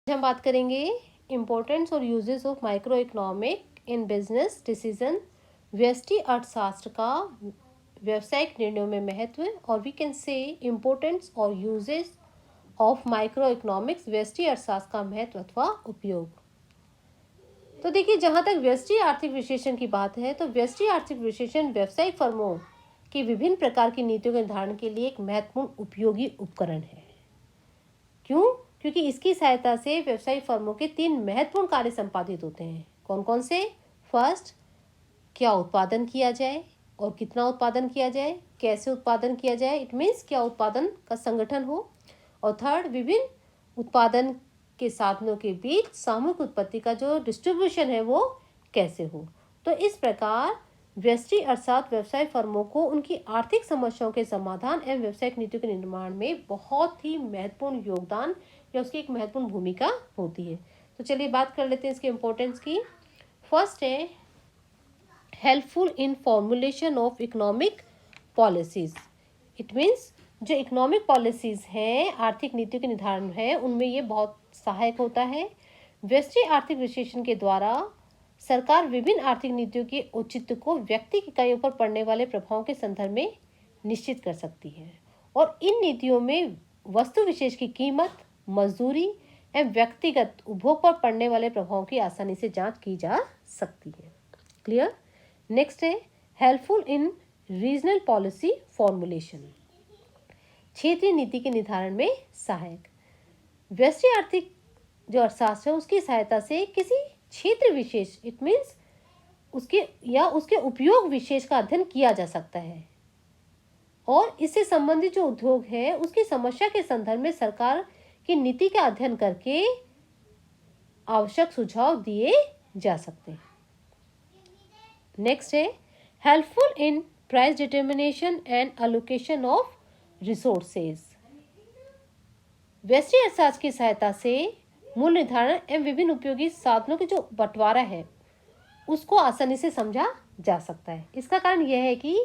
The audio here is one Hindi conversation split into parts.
हम बात करेंगे इम्पोर्टेंस और uses of micro economic in business decision. व्यष्टि अर्थशास्त्र का व्यावसायिक निर्णयों में महत्व और वी कैन से इम्पोर्टेंस और यूजेस ऑफ माइक्रो इकोनॉमिक्स, व्यष्टि अर्थशास्त्र का महत्व अथवा उपयोग। तो देखिए, जहाँ तक व्यष्टि आर्थिक विश्लेषण की बात है तो व्यष्टि आर्थिक विश्लेषण व्यावसायिक फर्मों की विभिन्न प्रकार की नीतियों के निर्धारण के लिए एक महत्वपूर्ण उपयोगी उपकरण है। क्यों? क्योंकि इसकी सहायता से व्यवसायिक फर्मों के 3 महत्वपूर्ण कार्य संपादित होते हैं। कौन कौन से? फर्स्ट, क्या उत्पादन किया जाए और कितना उत्पादन किया जाए, कैसे उत्पादन किया जाए, इट मीन्स क्या उत्पादन का संगठन हो। और थर्ड, विभिन्न उत्पादन के साधनों के बीच सामूहिक उत्पत्ति का जो डिस्ट्रीब्यूशन है वो कैसे हो। तो इस प्रकार व्यष्टि अर्थात व्यवसाय फर्मों को उनकी आर्थिक समस्याओं के समाधान एवं व्यवसायिक नीतियों के निर्माण में बहुत ही महत्वपूर्ण योगदान या उसकी एक महत्वपूर्ण भूमिका होती है। तो चलिए बात कर लेते हैं इसके इम्पोर्टेंस की। फर्स्ट है helpful in formulation of economic policies. It means जो इकोनॉमिक पॉलिसीज हैं, आर्थिक नीतियों के निर्धारण है, उनमें ये बहुत सहायक होता है। व्यष्टि आर्थिक विश्लेषण के द्वारा सरकार विभिन्न आर्थिक नीतियों के औचित्य को व्यक्ति की इकाइयों पर पड़ने वाले प्रभावों के संदर्भ में निश्चित कर सकती है और इन नीतियों में वस्तु विशेष की कीमत, मजदूरी एवं व्यक्तिगत उपभोग पर पड़ने वाले प्रभावों की आसानी से जांच की जा सकती है। क्लियर? नेक्स्ट है helpful in regional policy formulation. क्षेत्रीय नीति के निर्धारण में सहायक। व्यष्टि आर्थिक जो अर्थशास्त्र है उसकी सहायता से किसी क्षेत्र विशेष, इट मीन्स उसके उपयोग विशेष का अध्ययन किया जा सकता है और इससे संबंधित जो उद्योग है उसकी समस्या के संदर्भ में सरकार की नीति का अध्ययन करके आवश्यक सुझाव दिए जा सकते हैं। नेक्स्ट है helpful in price determination and allocation of resources. व्यष्टि अर्थशास्त्र की सहायता से मूल्य निर्धारण एवं विभिन्न उपयोगी साधनों के जो बंटवारा है उसको आसानी से समझा जा सकता है। इसका कारण यह है कि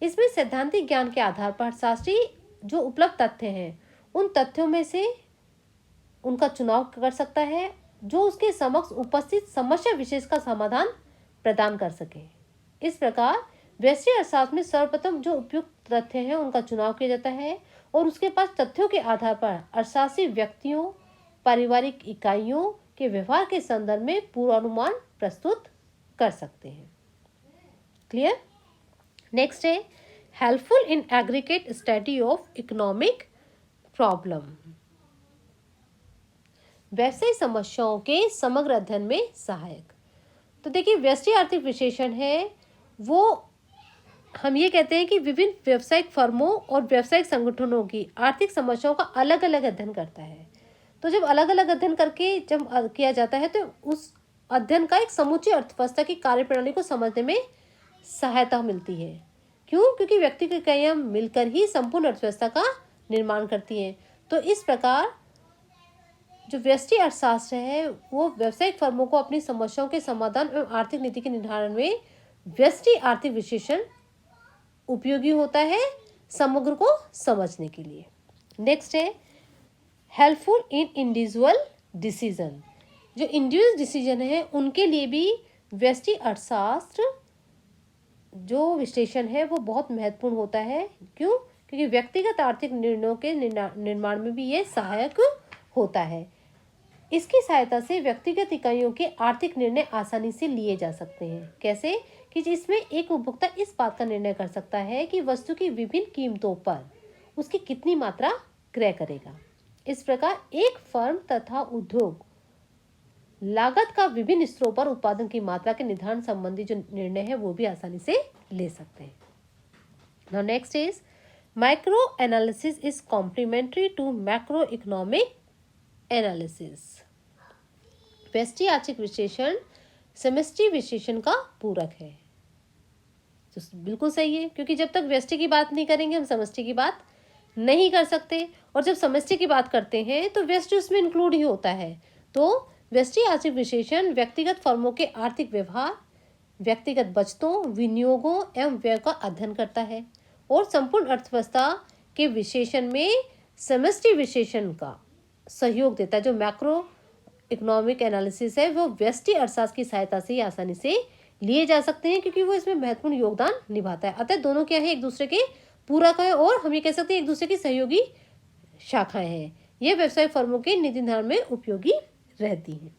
इसमें सैद्धांतिक ज्ञान के आधार पर अर्थशास्त्री जो उपलब्ध तथ्य हैं उन तथ्यों में से उनका चुनाव कर सकता है जो उसके समक्ष उपस्थित समस्या विशेष का समाधान प्रदान कर सके। इस प्रकार व्यष्टि अर्थशास्त्र में सर्वप्रथम जो उपयुक्त तथ्य हैं उनका चुनाव किया जाता है और उसके पास तथ्यों के आधार पर अर्थशास्त्री व्यक्तियों, पारिवारिक इकाइयों के व्यवहार के संदर्भ में पूर्वानुमान प्रस्तुत कर सकते हैं। क्लियर? नेक्स्ट है helpful in aggregate study of economic problem. व्यवसायिक समस्याओं के समग्र अध्ययन में सहायक। तो देखिए, व्यष्टि आर्थिक विश्लेषण है वो हम ये कहते हैं कि विभिन्न व्यावसायिक फर्मों और व्यावसायिक संगठनों की आर्थिक समस्याओं का अलग अलग अध्ययन करता है। तो जब अलग अलग अध्ययन करके जब किया जाता है तो उस अध्ययन का एक समूची अर्थव्यवस्था की कार्यप्रणाली को समझने में सहायता मिलती है। क्यों? क्योंकि व्यक्तिगत इकाइयां मिलकर ही संपूर्ण अर्थव्यवस्था का निर्माण करती हैं। तो इस प्रकार जो व्यष्टि अर्थशास्त्र है वो व्यावसायिक फर्मों को अपनी समस्याओं के समाधान एवं आर्थिक नीति के निर्धारण में व्यष्टि आर्थिक विश्लेषण उपयोगी होता है समग्र को समझने के लिए। नेक्स्ट है हेल्पफुल इन इंडिविजुअल डिसीजन। जो इंडिविजुअल डिसीजन है उनके लिए भी व्यष्टि अर्थशास्त्र जो विश्लेषण है वो बहुत महत्वपूर्ण होता है। क्यों? क्योंकि व्यक्तिगत आर्थिक निर्णयों के निर्माण में भी ये सहायक होता है। इसकी सहायता से व्यक्तिगत इकाइयों के आर्थिक निर्णय आसानी से लिए जा सकते हैं। कैसे? कि जिसमें एक उपभोक्ता इस बात का निर्णय कर सकता है कि वस्तु की विभिन्न कीमतों पर उसकी कितनी मात्रा क्रय करेगा। इस प्रकार एक फर्म तथा उद्योग लागत का विभिन्न स्तरों पर उत्पादन की मात्रा के निर्धारण संबंधी जो निर्णय है वो भी आसानी से ले सकते हैं। Now next is micro analysis is complementary to macro economic analysis. व्यष्टि आर्थिक विश्लेषण समष्टि विश्लेषण का पूरक है। तो बिल्कुल सही है, क्योंकि जब तक व्यष्टि की बात नहीं करेंगे हम समष्टि की बात नहीं कर सकते और जब समष्टि की बात करते हैं तो व्यष्टि उसमें इंक्लूड ही होता है। तो व्यष्टि आर्थिक विश्लेषण व्यक्तिगत फर्मों के आर्थिक व्यवहार, व्यक्तिगत बचतों, विनियोगों एवं व्यय का अध्ययन करता है और संपूर्ण अर्थव्यवस्था के विश्लेषण में समष्टि विश्लेषण का सहयोग देता है। जो मैक्रो इकोनॉमिक एनालिसिस है वो व्यष्टि अर्थशास्त्र की सहायता से ही आसानी से लिए जा सकते हैं, क्योंकि वो इसमें महत्वपूर्ण योगदान निभाता है। अतः दोनों क्या है, एक दूसरे के पूरक है और हम ये कह सकते हैं एक दूसरे की सहयोगी शाखाएं हैं। ये व्यवसायिक फर्मों के नीति निर्धारण में उपयोगी रहती हैं।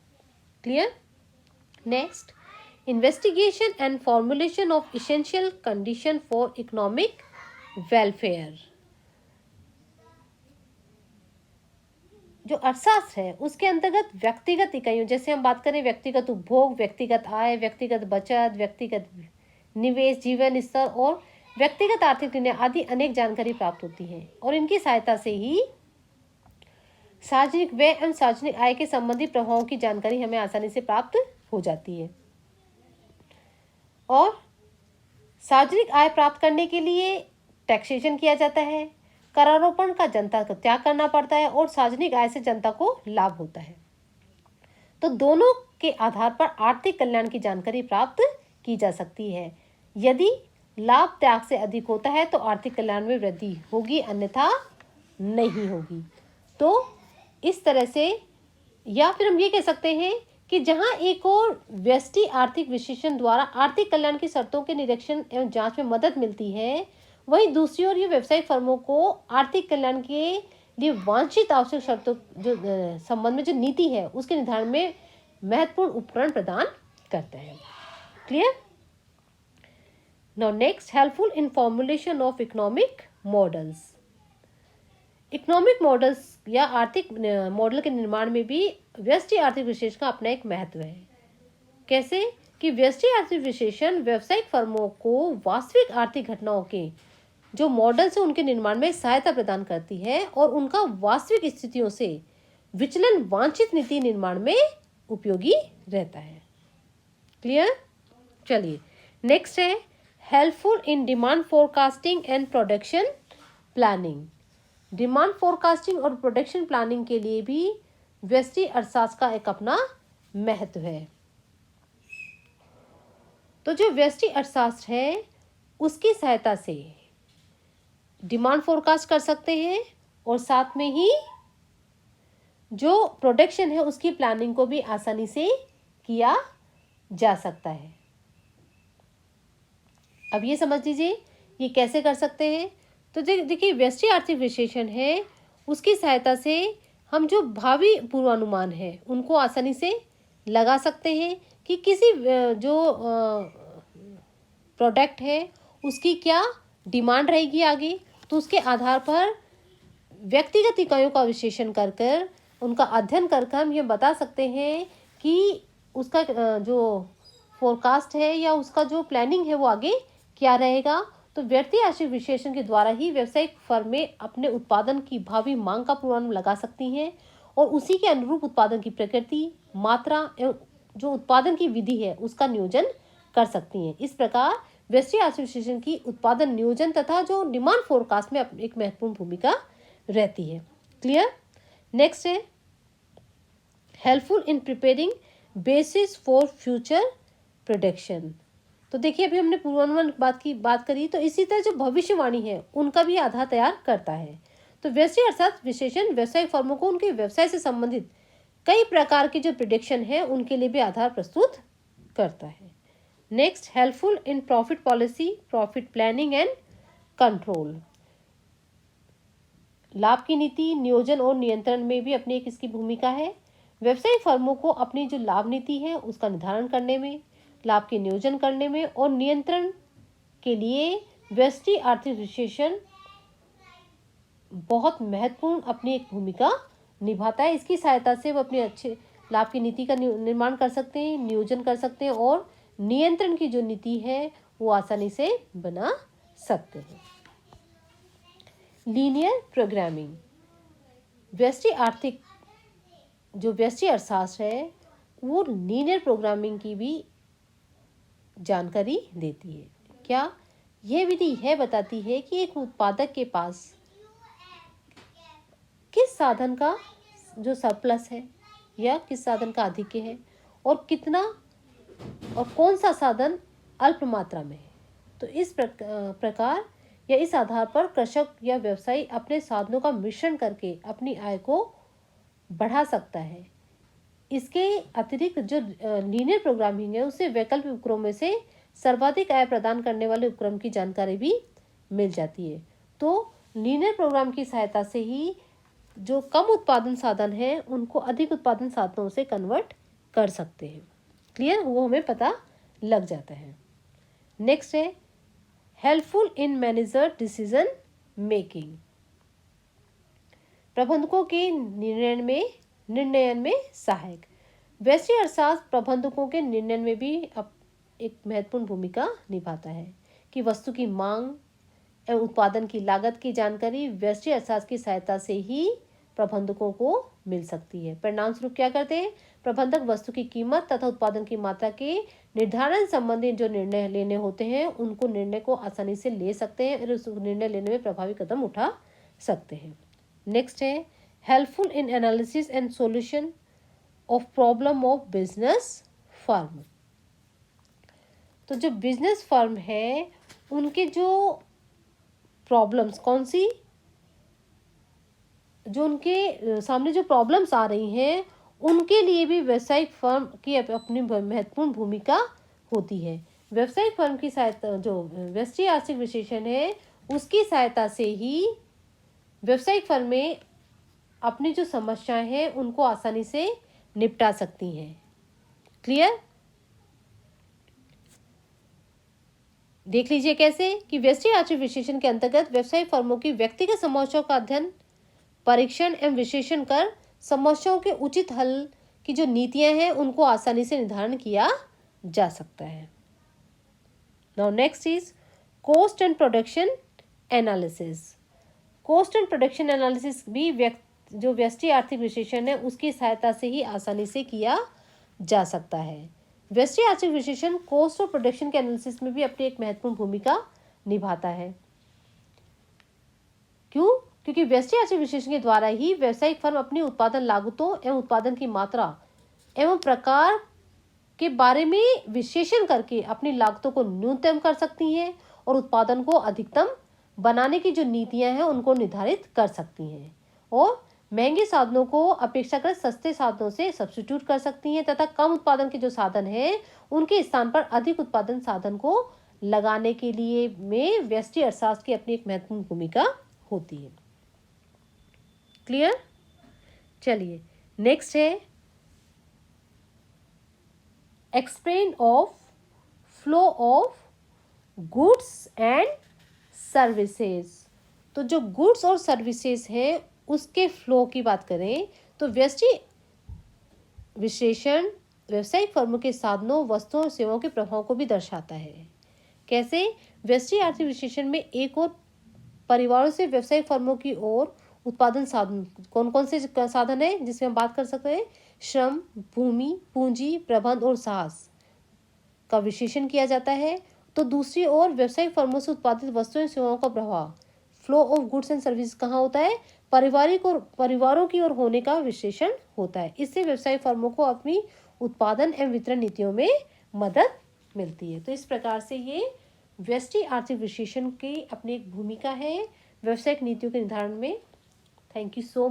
Clear. Next, investigation and formulation of essential condition for economic welfare. जो अर्थशास्त्र है उसके अंतर्गत व्यक्तिगत इकाइयों, जैसे हम बात करें व्यक्तिगत उपभोग, व्यक्तिगत आय, व्यक्तिगत बचत, व्यक्तिगत निवेश, जीवन स्तर और व्यक्तिगत आर्थिक निर्णय आदि अनेक जानकारी प्राप्त होती है और इनकी सहायता से ही सार्वजनिक व्यय एवं सार्वजनिक आय के संबंधी प्रभावों की जानकारी हमें आसानी से प्राप्त हो जाती है। और सार्वजनिक आय प्राप्त करने के लिए टैक्सेशन किया जाता है, करारोपण का जनता को त्याग करना पड़ता है और सार्वजनिक आय से जनता को लाभ होता है। तो दोनों के आधार पर आर्थिक कल्याण की जानकारी प्राप्त की जा सकती है। यदि लाभ त्याग से अधिक होता है तो आर्थिक कल्याण में वृद्धि होगी, अन्यथा नहीं होगी। तो इस तरह से, या फिर हम ये कह सकते हैं कि जहां एक और व्यष्टि आर्थिक विश्लेषण द्वारा आर्थिक कल्याण की शर्तों के निरीक्षण एवं जांच में मदद मिलती है, वहीं दूसरी ओर ये व्यवसायिक फर्मों को आर्थिक कल्याण के लिए वांछित आवश्यक शर्तों जो संबंध में जो नीति है उसके निर्धारण में महत्वपूर्ण उपकरण प्रदान करता है। Clear. Now next, helpful in formulation of economic models. Economic models या आर्थिक मॉडल के निर्माण में भी व्यष्टि आर्थिक विश्लेषण का अपना एक महत्व है। कैसे कि व्यष्टि आर्थिक विश्लेषण व्यावसायिक फर्मों को वास्तविक आर्थिक घटनाओं के जो मॉडल्स है उनके निर्माण में सहायता प्रदान करती है और उनका वास्तविक स्थितियों से विचलन वांछित नीति निर्माण में उपयोगी रहता है। क्लियर। चलिए नेक्स्ट है helpful in demand forecasting and production planning. Demand forecasting और प्रोडक्शन प्लानिंग के लिए भी व्यष्टि अर्थशास्त्र का एक अपना महत्व है। तो जो व्यष्टि अर्थशास्त्र है उसकी सहायता से डिमांड फोरकास्ट कर सकते हैं और साथ में ही जो प्रोडक्शन है उसकी प्लानिंग को भी आसानी से किया जा सकता है। अब ये समझ लीजिए ये कैसे कर सकते हैं। तो देखिए व्यष्टि आर्थिक विश्लेषण है उसकी सहायता से हम जो भावी पूर्वानुमान है उनको आसानी से लगा सकते हैं कि किसी जो प्रोडक्ट है उसकी क्या डिमांड रहेगी आगे, तो उसके आधार पर व्यक्तिगत इकाइयों का विश्लेषण कर कर उनका अध्ययन कर कर हम ये बता सकते हैं कि उसका जो फोरकास्ट है या उसका जो प्लानिंग है वो आगे क्या रहेगा। तो व्यक्ति आर्थिक विश्लेषण के द्वारा ही व्यावसायिक फर्में अपने उत्पादन की भावी मांग का पूर्वानुमान लगा सकती हैं और उसी के अनुरूप उत्पादन की प्रकृति, मात्रा एवं जो उत्पादन की विधि है उसका नियोजन कर सकती हैं। इस प्रकार व्यष्टि आर्थिक विश्लेषण की उत्पादन नियोजन तथा जो डिमांड फोरकास्ट में एक महत्वपूर्ण भूमिका रहती है। क्लियर। नेक्स्ट है helpful in preparing basis for future production. तो देखिए अभी हमने पूर्वानुमान बात करी, तो इसी तरह जो भविष्यवाणी है उनका भी आधार तैयार करता है। तो व्यष्टि अर्थशास्त्र विश्लेषण व्यवसायिक फर्मों को उनके व्यवसाय से संबंधित कई प्रकार की जो प्रिडिक्शन है उनके लिए भी आधार प्रस्तुत करता है। Next, helpful in profit policy, profit planning and control. लाभ की नीति नियोजन और नियंत्रण में भी अपनी एक इसकी भूमिका है। व्यवसायिक फर्मों को अपनी जो लाभ नीति है उसका निर्धारण करने में, लाभ के नियोजन करने में और नियंत्रण के लिए व्यष्टि आर्थिक विश्लेषण बहुत महत्वपूर्ण अपनी एक भूमिका निभाता है। इसकी सहायता से वो अपने अच्छे लाभ की नीति का निर्माण कर सकते हैं, नियोजन कर सकते हैं और नियंत्रण की जो नीति है वो आसानी से बना सकते हैं। लीनियर प्रोग्रामिंग, व्यष्टि अर्थशास्त्र है वो लीनियर प्रोग्रामिंग की भी जानकारी देती है। क्या यह विधि यह बताती है कि एक उत्पादक के पास किस साधन का जो सरप्लस है या किस साधन का अधिक है और कितना और कौन सा साधन अल्प मात्रा में है। तो इस प्रकार या इस आधार पर कृषक या व्यवसायी अपने साधनों का मिश्रण करके अपनी आय को बढ़ा सकता है। इसके अतिरिक्त जो लीनियर प्रोग्रामिंग है उसे वैकल्पिक उपक्रम में से सर्वाधिक आय प्रदान करने वाले उपक्रम की जानकारी भी मिल जाती है। तो लीनियर प्रोग्राम की सहायता से ही जो कम उत्पादन साधन है उनको अधिक उत्पादन साधनों से कन्वर्ट कर सकते हैं। क्लियर, वो हमें पता लग जाता है। नेक्स्ट है helpful in manager decision making, प्रबंधकों के निर्णयन में सहायक। व्यष्टि अर्थशास्त्र प्रबंधकों के निर्णय में भी एक महत्वपूर्ण भूमिका निभाता है कि वस्तु की मांग एवं उत्पादन की लागत की जानकारी व्यष्टि अर्थशास्त्र की सहायता से ही प्रबंधकों को मिल सकती है। परिणाम स्वरूप क्या करते हैं, प्रबंधक वस्तु की कीमत तथा उत्पादन की मात्रा के निर्धारण संबंधी जो निर्णय लेने होते हैं उनको निर्णय को आसानी से ले सकते हैं और उस निर्णय लेने में प्रभावी कदम उठा सकते हैं। नेक्स्ट है helpful in analysis and solution of problem of business firm. तो जो बिजनेस फर्म है उनके जो प्रॉब्लम्स कौन सी, जो उनके सामने जो प्रॉब्लम्स आ रही हैं उनके लिए भी व्यावसायिक फर्म की अपनी महत्वपूर्ण भूमिका होती है। व्यावसायिक फर्म की सहायता जो व्यष्टि आर्थिक विश्लेषण है उसकी सहायता से ही व्यावसायिक फर्में अपनी जो समस्याएं हैं उनको आसानी से निपटा सकती हैं। क्लियर, देख लीजिए कैसे कि व्यष्टि आर्थिक विश्लेषण के अंतर्गत व्यवसायिक फर्मों की व्यक्तिगत समस्याओं का अध्ययन, परीक्षण एवं विश्लेषण कर समस्याओं के उचित हल की जो नीतियां हैं उनको आसानी से निर्धारण किया जा सकता है। Now next is cost and production analysis. Cost and production analysis भी जो व्यष्टि आर्थिक विश्लेषण है उसकी सहायता से ही आसानी से किया जा सकता है। व्यष्टि आर्थिक विश्लेषण कॉस्ट और प्रोडक्शन के एनालिसिस में भी अपनी एक महत्वपूर्ण भूमिका निभाता है। क्यों? क्योंकि व्यष्टि आर्थिक विश्लेषण के द्वारा ही व्यावसायिक फर्म अपनी उत्पादन लागतों एवं उत्पादन की मात्रा एवं प्रकार के बारे में विश्लेषण करके अपनी लागतों को न्यूनतम कर सकती हैं और उत्पादन को अधिकतम बनाने की जो नीतियां हैं उनको निर्धारित कर सकती हैं और महंगे साधनों को अपेक्षाकृत सस्ते साधनों से सब्स्टिट्यूट कर सकती हैं तथा कम उत्पादन के जो साधन हैं उनके स्थान पर अधिक उत्पादन साधन को लगाने के लिए में व्यष्टि अर्थशास्त्र की अपनी एक महत्वपूर्ण भूमिका होती है। क्लियर, चलिए नेक्स्ट है explain of flow of goods and services. तो जो गुड्स और सर्विसेज है उसके फ्लो की बात करें तो व्यष्टि विश्लेषण व्यावसायिक फर्मों के साधनों, वस्तुओं और सेवाओं के प्रभाव को भी दर्शाता है। कैसे? व्यष्टि आर्थिक विश्लेषण में एक और परिवारों से व्यवसायिक फर्मों की ओर उत्पादन साधन कौन कौन से साधन है जिसमें हम बात कर सकते हैं, श्रम, भूमि, पूंजी, प्रबंध और साहस का विश्लेषण किया जाता है। तो दूसरी ओर व्यवसायिक फर्मों से उत्पादित वस्तुओं और सेवाओं का प्रभाव, flow of goods and service कहाँ होता है, पारिवारिक और परिवारों की ओर होने का विश्लेषण होता है। इससे व्यवसायिक फर्मों को अपनी उत्पादन एवं वितरण नीतियों में मदद मिलती है। तो इस प्रकार से ये व्यष्टि आर्थिक विश्लेषण की अपनी एक भूमिका है व्यवसायिक नीतियों के निर्धारण में। Thank you so